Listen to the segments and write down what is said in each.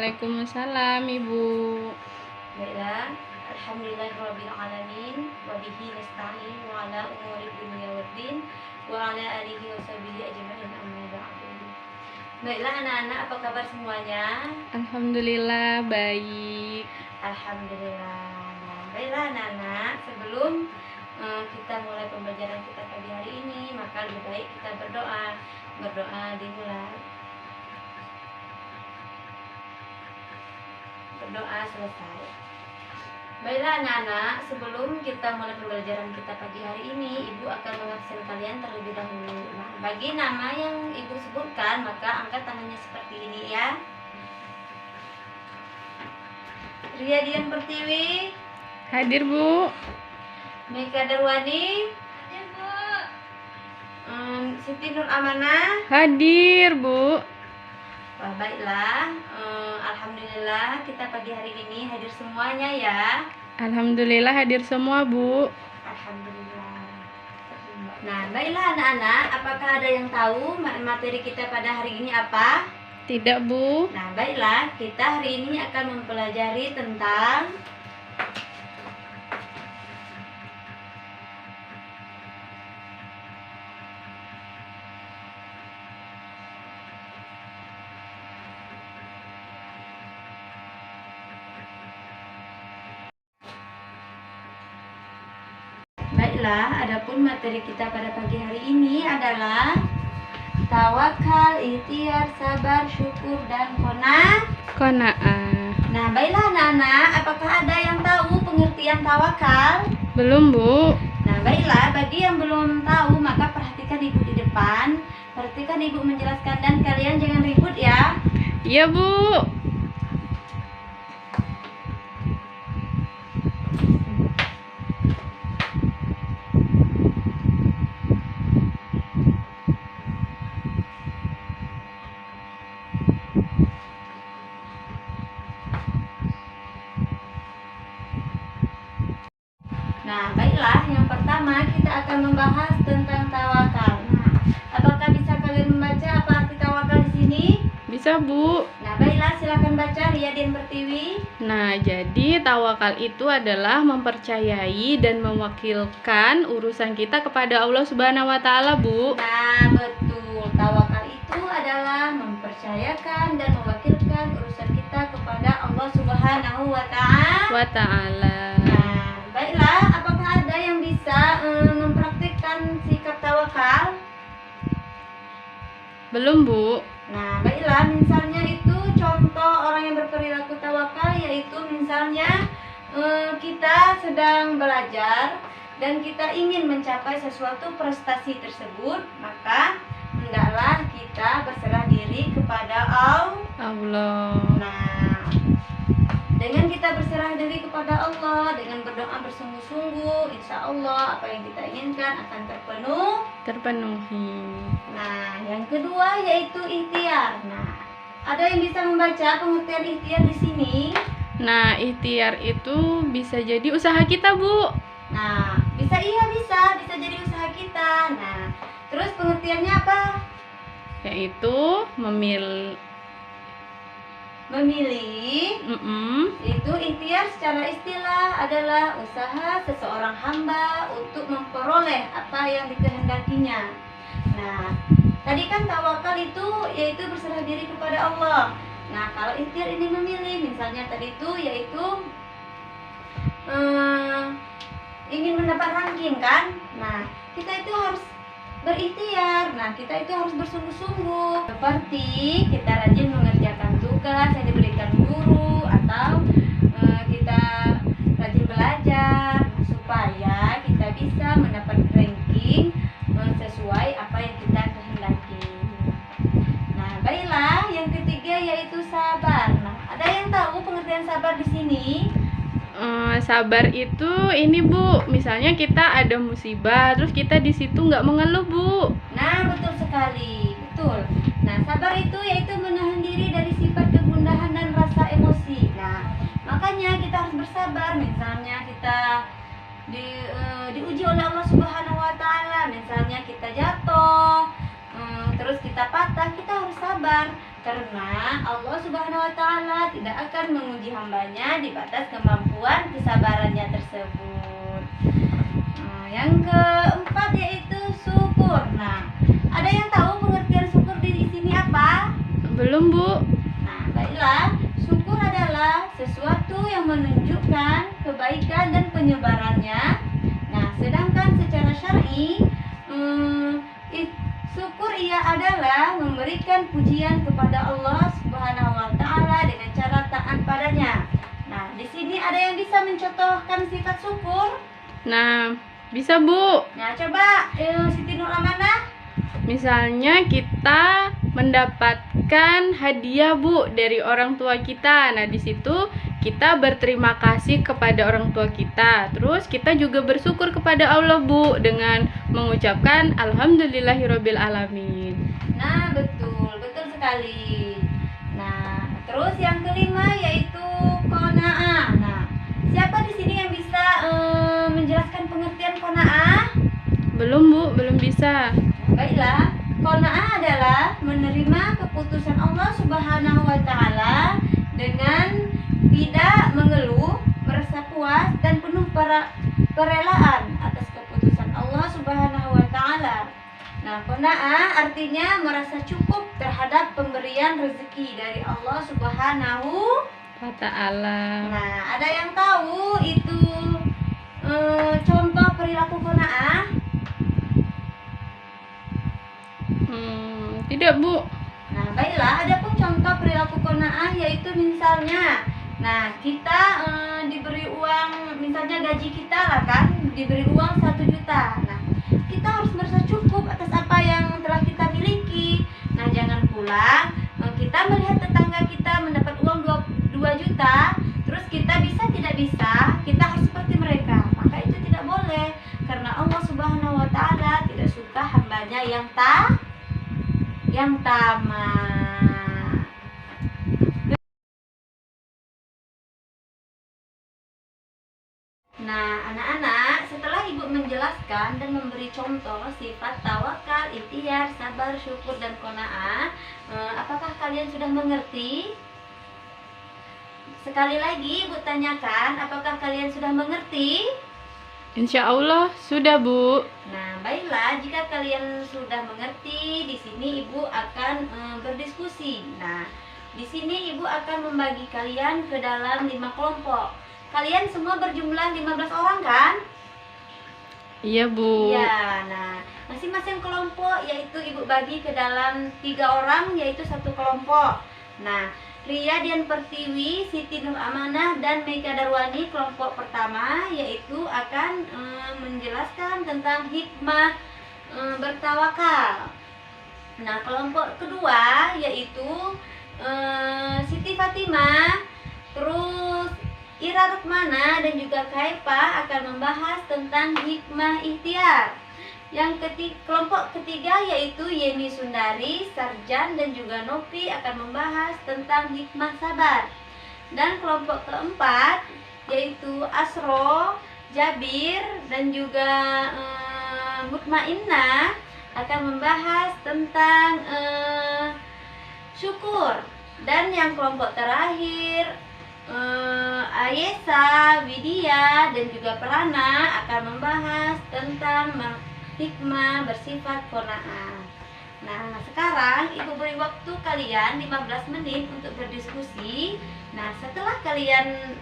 Waalaikumsalam Ibu. Baiklah, alhamdulillahirabbil alamin wa bihi nasta'in wa ala umuri dunya waddin wa ala alihi wa sahbihi ajmain amma ba'du. Baiklah anak-anak, apa kabar semuanya? Alhamdulillah baik. Alhamdulillah. Nah, baiklah anak-anak, sebelum kita mulai pembelajaran kita pagi hari ini, maka lebih baik kita berdoa dimulai. Berdoa selesai. Baiklah anak-anak, sebelum kita mulai pembelajaran kita pagi hari ini, Ibu akan mengabsen kalian terlebih dahulu. Nah, bagi nama yang Ibu sebutkan, maka angkat tangannya seperti ini ya. Ria Dian Pertiwi. Hadir Bu. Mika Darwani. Hadir Bu. Siti Nur Amanah. Hadir Bu. Wah, baiklah, alhamdulillah kita pagi hari ini hadir semuanya ya. Alhamdulillah hadir semua Bu. Alhamdulillah. Nah, baiklah anak-anak, apakah ada yang tahu materi kita pada hari ini apa? Tidak Bu. Nah, baiklah, kita hari ini akan mempelajari tentang Baiklah, adapun materi kita pada pagi hari ini adalah tawakal, ikhtiar, sabar, syukur, dan Qanaah. Nah, baiklah anak-anak, apakah ada yang tahu pengertian tawakal? Belum Bu. Nah, baiklah, bagi yang belum tahu, maka perhatikan Ibu di depan. Perhatikan Ibu menjelaskan dan kalian jangan ribut ya. Iya Bu. Nah, baiklah, yang pertama kita akan membahas tentang tawakal. Nah, apakah bisa kalian membaca apa arti tawakal di sini? Bisa Bu. Nah, baiklah, silakan baca Ria Dian Pertiwi. Nah, jadi tawakal itu adalah mempercayai dan mewakilkan urusan kita kepada Allah Subhanahu wa taala, Bu. Nah, betul. Tawakal itu adalah mempercayakan dan mewakilkan urusan kita kepada Allah Subhanahu wa Ta'ala. Nah, baiklah, apakah ada yang bisa mempraktikkan sikap tawakal? Belum Bu. Nah, baiklah, misalnya itu contoh orang yang berperilaku tawakal, yaitu misalnya kita sedang belajar dan kita ingin mencapai sesuatu prestasi tersebut, maka hendaklah kita berserah diri kepada Allah. Nah, dengan kita berserah diri kepada Allah, dengan berdoa bersungguh-sungguh, insya Allah apa yang kita inginkan akan terpenuhi. Nah, yang kedua yaitu ikhtiar. Nah, ada yang bisa membaca pengertian ikhtiar di sini? Nah, ikhtiar itu bisa jadi usaha kita, Bu. Nah, bisa jadi usaha kita. Nah, terus pengertiannya apa? Yaitu memilih. Itu ikhtiar secara istilah adalah usaha seseorang hamba untuk memperoleh apa yang dikehendakinya. Nah, tadi kan tawakal itu yaitu berserah diri kepada Allah. Nah, kalau ikhtiar ini memilih, misalnya tadi itu yaitu ingin mendapat ranking kan. Nah, kita itu harus berikhtiar. Nah, kita itu harus bersungguh-sungguh. Seperti kita rajin mengerjakan tugas yang diberikan guru, atau kita rajin belajar supaya kita bisa mendapat ranking sesuai apa yang kita kehendaki. Nah, baiklah, yang ketiga yaitu sabar. Nah, ada yang tahu pengertian sabar di sini? Sabar itu ini Bu, misalnya kita ada musibah, terus kita di situ nggak mengeluh Bu. Nah, betul sekali, betul. Nah, sabar itu yaitu menahan diri dari sifat kegundahan dan rasa emosi. Nah, makanya kita harus bersabar. Misalnya kita diuji oleh Allah Subhanahu wa taala, misalnya kita jatuh, terus kita patah, kita harus sabar. Karena Allah Subhanahu wa taala tidak akan menguji hambanya di batas kemampuan kesabarannya tersebut. Yang keempat yaitu syukur. Nah, ada yang tahu pengertian syukur di sini apa? Belum, Bu. Nah, baiklah, syukur adalah sesuatu yang menunjukkan kebaikan dan penyebarannya. Nah, sedangkan secara syar'i, syukur ia adalah memberikan pujian kepada Allah Subhanahu wa taala dengan cara taat padanya. Nah, di sini ada yang bisa mencontohkan sifat syukur? Nah, bisa, Bu. Nah, coba Siti Nur Amanah. Misalnya kita mendapatkan hadiah, Bu, dari orang tua kita. Nah, di situ kita berterima kasih kepada orang tua kita. Terus kita juga bersyukur kepada Allah, Bu, dengan mengucapkan alhamdulillahirabbil alamin. Nah, betul sekali. Nah, terus yang kelima yaitu qanaah. Nah, siapa di sini yang bisa menjelaskan pengertian qanaah? Belum, Bu, belum bisa. Baiklah, qanaah adalah menerima keputusan Allah Subhanahu wa taala dengan tidak mengeluh, merasa puas dan penuh kerelaan atas keputusan Allah Subhanahu wa taala. Nah, qanaah artinya merasa cukup terhadap pemberian rezeki dari Allah Subhanahu wa ta'ala. Nah, ada yang tahu itu contoh perilaku qanaah? Tidak, Bu. Nah, baiklah, ada pun contoh perilaku qanaah yaitu misalnya, nah kita diberi uang, misalnya gaji kita lah kan, diberi uang 1 juta. Nah, kita harus merasa cukup atas apa yang telah kita miliki. Nah, jangan pula kita melihat tetangga kita mendapat uang 2 juta, terus kita tidak bisa, kita harus seperti mereka. Maka itu tidak boleh, karena Allah Subhanahu wa taala tidak suka hambanya yang tamak. Nah, anak-anak, setelah Ibu menjelaskan dan memberi contoh sifat tawakal, ikhtiar, sabar, syukur, dan qanaah, apakah kalian sudah mengerti? Sekali lagi Ibu tanyakan, apakah kalian sudah mengerti? Insya Allah sudah, Bu. Nah, baiklah, jika kalian sudah mengerti, di sini Ibu akan berdiskusi. Nah, di sini Ibu akan membagi kalian ke dalam 5 kelompok. Kalian semua berjumlah 15 orang kan? Iya, Bu. Iya, nah, masing-masing kelompok yaitu Ibu bagi ke dalam 3 orang, yaitu 1 kelompok. Nah, Ria Dian Pertiwi, Siti Nur Amanah, dan Meika Darwani kelompok pertama yaitu akan menjelaskan tentang hikmah bertawakal. Nah, kelompok kedua yaitu Siti Fatimah, terus Ira Rukmana dan juga Kaifa akan membahas tentang hikmah ikhtiar. Yang kelompok ketiga yaitu Yeni Sundari, Sarjan, dan juga Nopi akan membahas tentang hikmah sabar. Dan kelompok keempat yaitu Asro, Jabir, dan juga Mutmainnah akan membahas tentang syukur. Dan yang kelompok terakhir Ayesa, Widya, dan juga Prana akan membahas tentang hikmah bersifat qanaah. Nah, sekarang Ibu beri waktu kalian 15 menit untuk berdiskusi. Nah, setelah kalian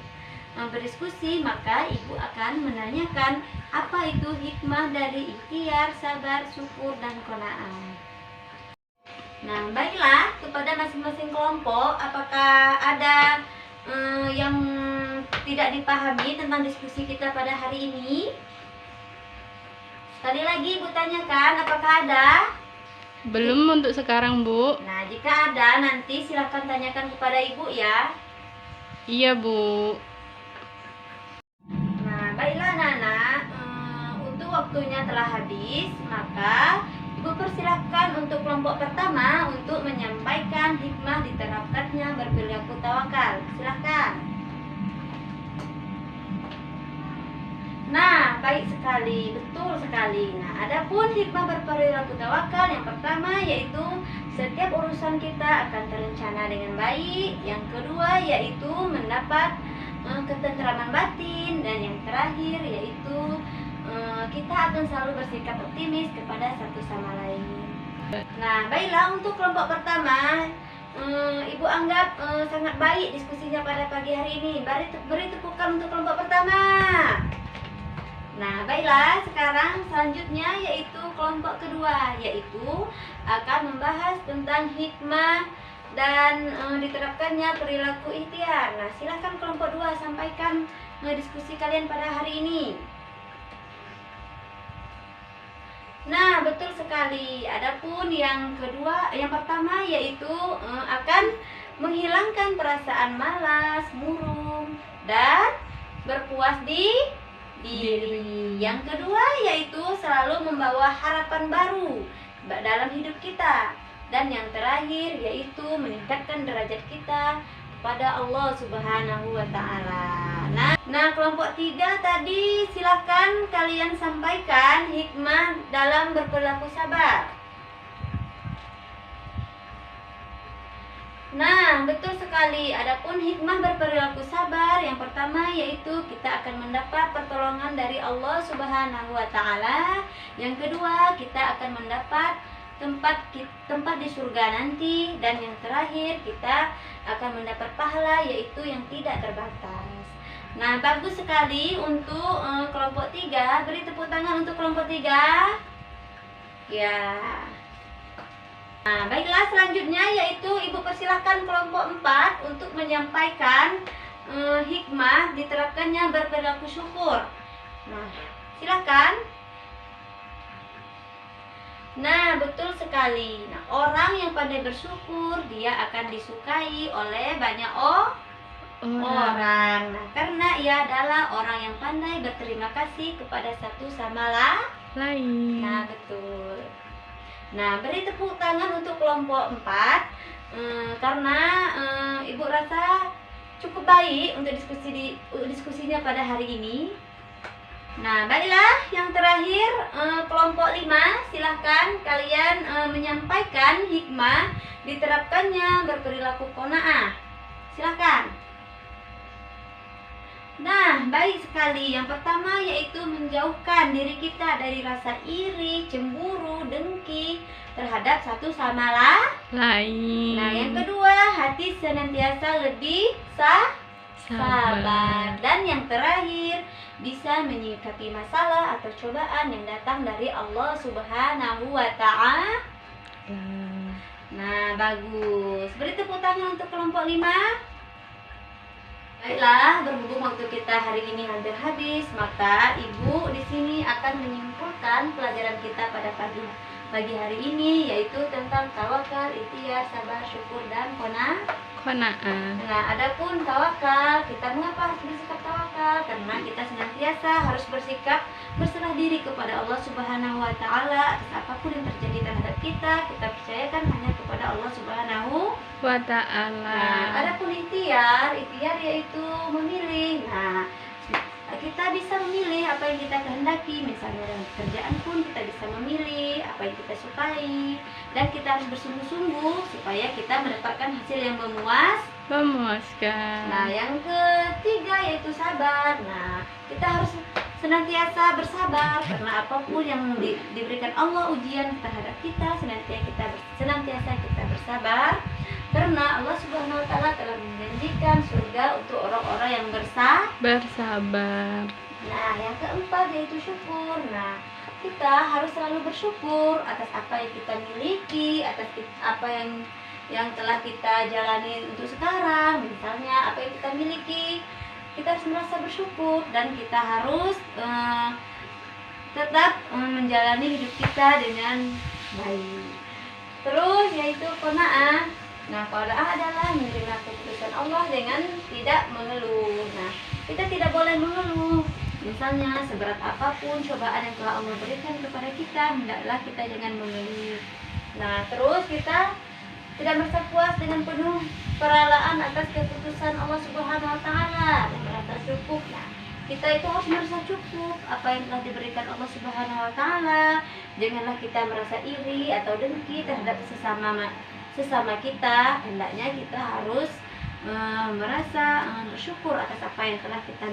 berdiskusi, maka Ibu akan menanyakan apa itu hikmah dari ikhtiar, sabar, syukur, dan qanaah. Nah, baiklah, kepada masing-masing kelompok, apakah ada yang tidak dipahami tentang diskusi kita pada hari ini? Sekali lagi Ibu tanyakan, apakah ada? Belum untuk sekarang, Bu. Nah, jika ada, nanti silahkan tanyakan kepada Ibu ya. Iya, Bu. Nah, baiklah anak-anak, untuk waktunya telah habis, maka Ibu persilahkan untuk kelompok pertama untuk menyampaikan hikmah diterapkannya berperilaku tawakal. Silahkan. Nah, baik sekali, betul sekali. Nah, adapun hikmah berperilaku tawakal yang pertama yaitu setiap urusan kita akan terencana dengan baik. Yang kedua yaitu mendapat ketentraman batin, dan yang terakhir yaitu kita akan selalu bersikap optimis kepada satu sama lain. Nah, baiklah untuk kelompok pertama, Ibu anggap sangat baik diskusinya pada pagi hari ini. Beri tepukan untuk kelompok pertama. Nah, baiklah, sekarang selanjutnya yaitu kelompok kedua, yaitu akan membahas tentang hikmah dan diterapkannya perilaku ikhtiar. Nah, silahkan kelompok 2 sampaikan diskusi kalian pada hari ini. Nah, betul sekali. Adapun yang kedua, yang pertama yaitu akan menghilangkan perasaan malas, murung, dan berpuas diri. Yang kedua yaitu selalu membawa harapan baru dalam hidup kita. Dan yang terakhir yaitu meningkatkan derajat kita kepada Allah Subhanahu wa Ta'ala. Nah, kelompok 3 tadi silakan kalian sampaikan hikmah dalam berperilaku sabar. Nah, betul sekali. Adapun hikmah berperilaku sabar yang pertama yaitu kita akan mendapat pertolongan dari Allah Subhanahu wa Ta'ala. Yang kedua, kita akan mendapat tempat di surga nanti, dan yang terakhir kita akan mendapat pahala yaitu yang tidak terbatas. Nah, bagus sekali untuk kelompok 3. Beri tepuk tangan untuk kelompok 3. Ya. Nah, baiklah, selanjutnya yaitu Ibu persilahkan kelompok 4 untuk menyampaikan hikmah diterapkannya berperilaku syukur. Nah, silakan. Nah, betul sekali. Nah, orang yang pandai bersyukur dia akan disukai oleh banyak orang. Nah, karena ia adalah orang yang pandai berterima kasih kepada satu sama lain. Nah, betul. Nah, beri tepuk tangan untuk kelompok 4 karena Ibu rasa cukup baik untuk diskusinya pada hari ini. Nah, baiklah, yang terakhir kelompok 5, silahkan kalian menyampaikan hikmah diterapkannya berperilaku qanaah. Silahkan. Nah, baik sekali. Yang pertama yaitu menjauhkan diri kita dari rasa iri, cemburu, dengki terhadap satu sama lain. Nah, yang kedua, hati senantiasa lebih sabar. Dan yang terakhir, bisa menyikapi masalah atau cobaan yang datang dari Allah Subhanahu wa Ta'ala. Nah, bagus. Beri tepuk tangan untuk kelompok 5. Baiklah, berhubung waktu kita hari ini hampir habis, maka Ibu di sini akan menyimpulkan pelajaran kita pada pagi hari ini, yaitu tentang tawakal, ikhtiar, sabar, syukur, dan qanaah. Nah, adapun tawakal, kita mengapa harus bersikap tawakal? Karena kita senantiasa harus bersikap berserah diri kepada Allah Subhanahu wa Ta'ala atas apapun yang terjadi terhadap kita percayakan hanya kepada Allah Subhanahu wa Ta'ala. Nah, adapun ikhtiar yaitu memilih. Nah, kita bisa memilih apa yang kita kehendaki. Misalnya dalam pekerjaan pun kita bisa memilih apa yang kita sukai, dan kita harus bersungguh-sungguh supaya kita mendapatkan hasil yang memuaskan. Nah, yang ketiga yaitu sabar. Nah, kita harus senantiasa bersabar karena apapun yang diberikan Allah ujian terhadap kita, senantiasa kita bersabar karena Allah Subhanahu wa Ta'ala telah menjanjikan surga untuk orang-orang yang bersabar. Nah, yang keempat yaitu syukur. Nah, kita harus selalu bersyukur atas apa yang kita miliki, atas apa yang telah kita jalani untuk sekarang. Misalnya apa yang kita miliki, kita harus merasa bersyukur, dan kita harus tetap menjalani hidup kita dengan baik. Terus yaitu qanaah. Nah, qanaah adalah menerima keputusan Allah dengan tidak mengeluh. Nah, kita tidak boleh mengeluh. Misalnya seberat apapun cobaan yang telah Allah berikan kepada kita, hendaklah kita jangan mengeluh. Nah, terus kita tidak merasa puas dengan penuh peralaan atas keputusan Allah Subhanahu wa Ta'ala dan merasa cukup. Nah, kita itu harus merasa cukup apa yang telah diberikan Allah Subhanahu wa taala. Janganlah kita merasa iri atau dengki terhadap sesama kita. Hendaknya kita harus merasa bersyukur atas apa yang telah kita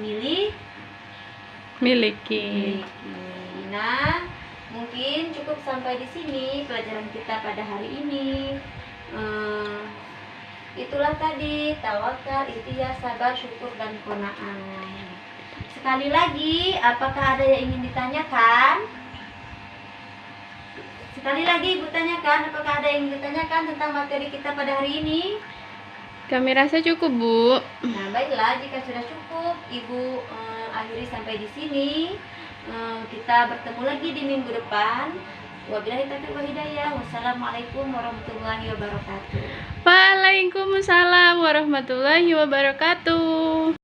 miliki. Nah, mungkin cukup sampai di sini pelajaran kita pada hari ini. Itulah tadi tawakal, ikhtiar, sabar, syukur, dan qanaah. Sekali lagi, apakah ada yang ingin ditanyakan? Sekali lagi Ibu tanyakan, apakah ada yang ingin ditanyakan tentang materi kita pada hari ini? Kami rasa cukup, Bu. Nah, baiklah, jika sudah cukup, Ibu akhiri sampai di sini. Kita bertemu lagi di minggu depan. Wabillahi taufiq wal hidayah. Wassalamualaikum warahmatullahi wabarakatuh. Waalaikumsalam warahmatullahi wabarakatuh.